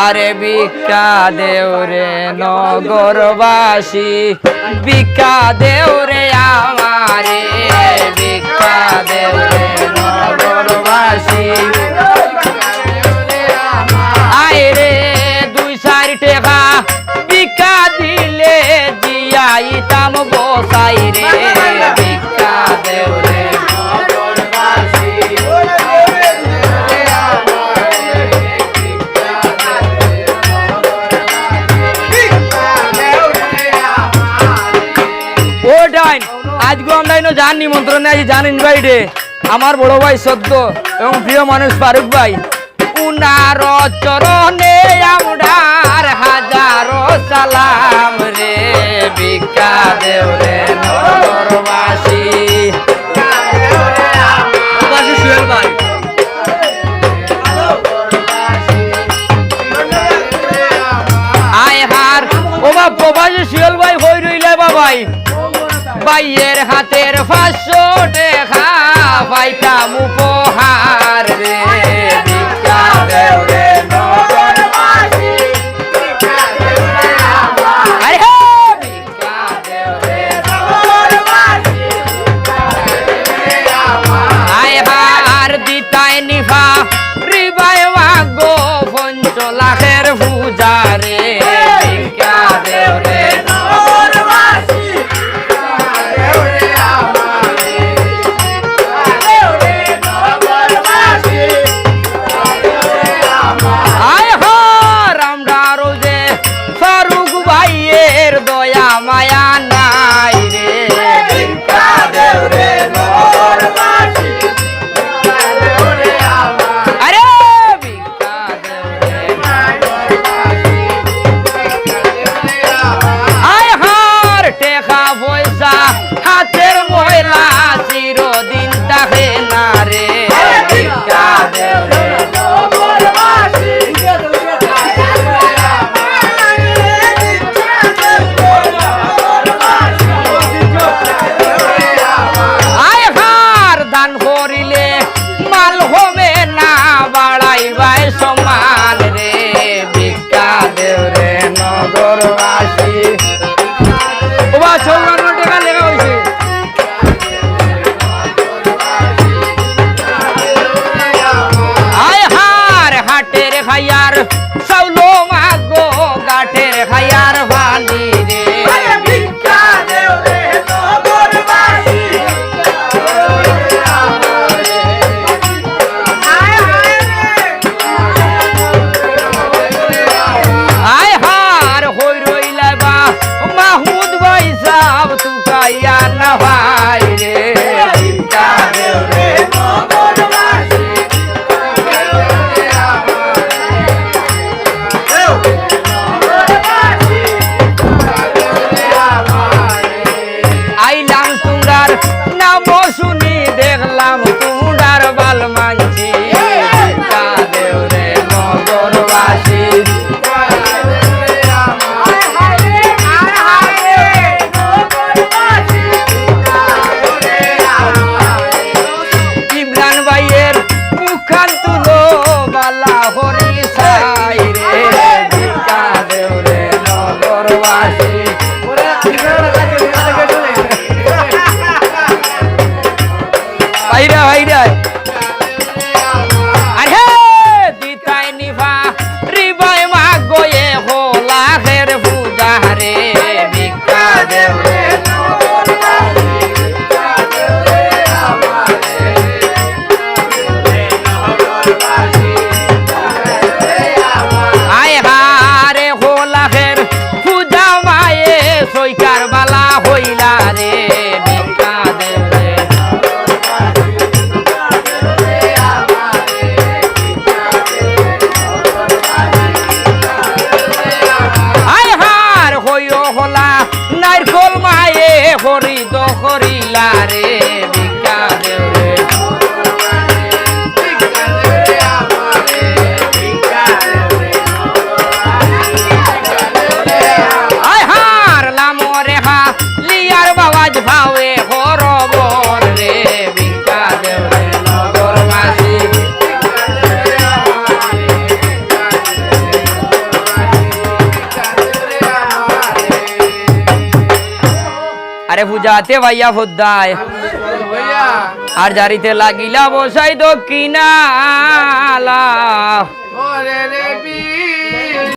আরে ভিক্ষা দেও রে নগরবাসী, ভিক্ষা দেও রে আমারে, ভিক্ষা দেও রে নগরবাসী। আয় রে 2-4 টাকা ভিক্ষা দিলে জিয়াইতাম বসাই রে, ভিক্ষা দেও রে নগরবাসী। আজকে আমরা জান নিমন্ত্রণে আছি, জানেন ভাই রে আমার বড় ভাই সদ্য এবং প্রিয় মানুষ ফারুক ভাই, উনার চরণে আমরার হাজারো সালাম রে, ভিক্ষা দেও রে নগরবাসী। আয় হার ও বা প্রবাসী শিয়াল ভাই হই রইলে বাবাই, ভাইয়ের হাতের 500 টাকা পাইতাম উপহার রে, ভিক্ষা দেও রে নগরবাসী। আরে ভিক্ষা দেও রে নগরবাসী। আয় হার দিতাই নিভা রিবাই মাগো 5 লাখের পূজা রে, ভিক্ষা দেও রে নগরবাসী। দয়া মায়া নাই রে, ভিক্ষা দেও রে নগরবাসী। আরে ভিক্ষা দেও রে নগরবাসী। আয় হার টাকা পয়সা হাতের ময়লা চিরদিন থাকে না রে, ভিক্ষা দেও রে নগরবাসী। সমান রে, ভিক্ষা দেও রে নগরবাসী। ওবা 54 টাকা লেখা হয়েছে। আয় হার হাটের খাইয়ার চাউলো মাগো গাঠের খাইয়ার ভানি রে, ভিক্ষা দেও রে নগরবাসী। মাহমুদ ভাই সাহ তুকাইয়া না ভাই রে, ভিক্ষা দেও রে নগরবাসী। আইলাম তুঙ্গার নাম শুনি দেখলাম তুঙ্গার বাল মানছি, ভিক্ষা দেও রে নগরবাসী। আরে পূজাতে ভাইয়া ফদ্দায় আর জারিতে লাগিলা বসাই দক্ষিণালা